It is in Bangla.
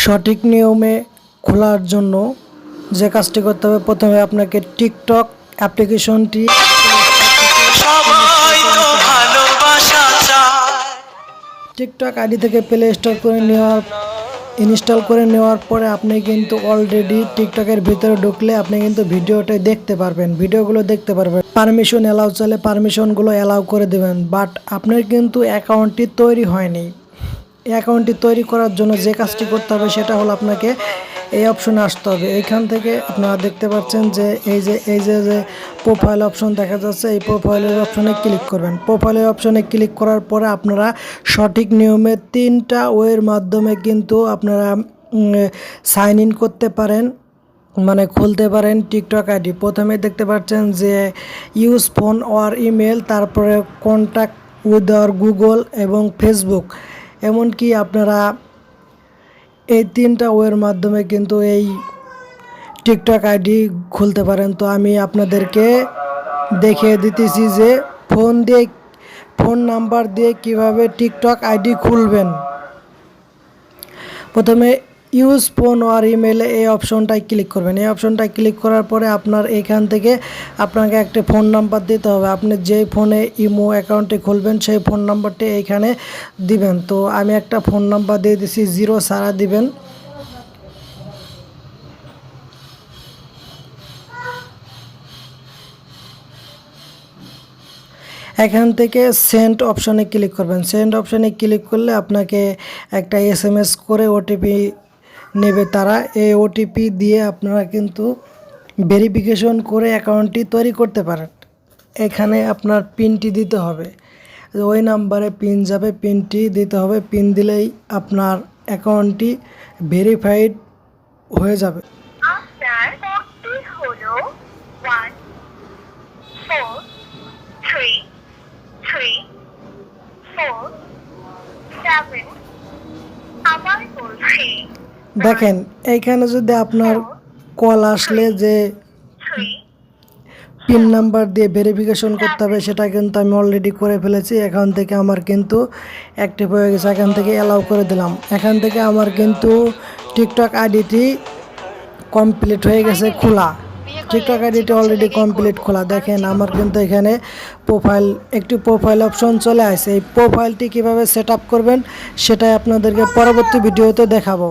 সঠিক নিয়মে খোলার জন্য যে কাজটি করতে হবে, প্রথমে আপনাকে টিকটক অ্যাপ্লিকেশনটি টিকটক আইডি থেকে প্লে স্টোর করে ইনস্টল করে নেওয়ার পরে আপনি কিন্তু অলরেডি টিকটকের ভিতরে ঢুকলে আপনি কিন্তু ভিডিওটা দেখতে পারবেন, ভিডিওগুলো দেখতে পারবেন। পারমিশন অ্যালাউ চাইলে পারমিশনগুলো অ্যালাউ করে দেবেন। বাট আপনার কিন্তু অ্যাকাউন্টটি তৈরি হয়নি। এই অ্যাকাউন্টটি তৈরি করার জন্য যে কাজটি করতে হবে সেটা হলো আপনাকে এই অপশনে আসতে হবে। এইখান থেকে আপনারা দেখতে পাচ্ছেন যে এই যে প্রোফাইল অপশন দেখা যাচ্ছে, এই প্রোফাইলের অপশনে ক্লিক করবেন। প্রোফাইলের অপশনে ক্লিক করার পরে আপনারা সঠিক নিয়মে 3টা ওয়ের মাধ্যমে কিন্তু আপনারা সাইন ইন করতে পারেন, মানে খুলতে পারেন টিকটক আইডি। প্রথমে দেখতে পাচ্ছেন যে ইউজ ফোন অর ইমেল, তারপরে কন্ট্যাক্ট উইথ আওয়ার গুগল এবং ফেসবুক। এমনকি আপনারা এই 3টা ওয়ের মাধ্যমে কিন্তু এই টিকটক আইডি খুলতে পারেন। তো আমি আপনাদেরকে দেখিয়ে দিতেছি যে ফোন নাম্বার দিয়ে কিভাবে টিকটক আইডি খুলবেন। প্রথমে ইউজ ফোন আর ইমেলে এই অপশনটায় ক্লিক করবেন। এই অপশনটায় ক্লিক করার পরে আপনার এখান থেকে আপনাকে একটা ফোন নাম্বার দিতে হবে। আপনি যেই ফোনে ইমো অ্যাকাউন্টে খুলবেন সেই ফোন নাম্বারটি এইখানে দিবেন। তো আমি একটা ফোন নাম্বার দিয়ে দিছি, 0 সারা দিবেন। এখান থেকে সেন্ড অপশনে ক্লিক করবেন। সেন্ড অপশনে ক্লিক করলে আপনাকে একটা SMS করে ওটিপি নেবে তারা। এই ওটিপি দিয়ে আপনারা কিন্তু ভেরিফিকেশন করে অ্যাকাউন্টটি তৈরি করতে পারেন। এখানে আপনার পিনটি দিতে হবে, ওই নাম্বারে পিন যাবে, পিনটি দিতে হবে। পিন দিলেই আপনার অ্যাকাউন্টটি ভেরিফাইড হয়ে যাবে। আপনার কোডটি হলো 14334 আবার বলছি, দেখেন এইখানে যদি আপনার কল আসলে যে পিন নাম্বার দিয়ে ভেরিফিকেশন করতে হবে, সেটা কিন্তু আমি অলরেডি করে ফেলেছি। এখান থেকে আমার কিন্তু অ্যাক্টিভ হয়ে গেছে, এখান থেকে অ্যালাউ করে দিলাম। এখান থেকে আমার কিন্তু টিকটক আইডিটি কমপ্লিট হয়ে গেছে খোলা। টিকটক আইডিটি অলরেডি কমপ্লিট খোলা। দেখেন আমার কিন্তু এখানে একটি প্রোফাইল অপশন চলে আসে। এই প্রোফাইলটি কীভাবে সেট আপ করবেন সেটাই আপনাদেরকে পরবর্তী ভিডিওতে দেখাবো।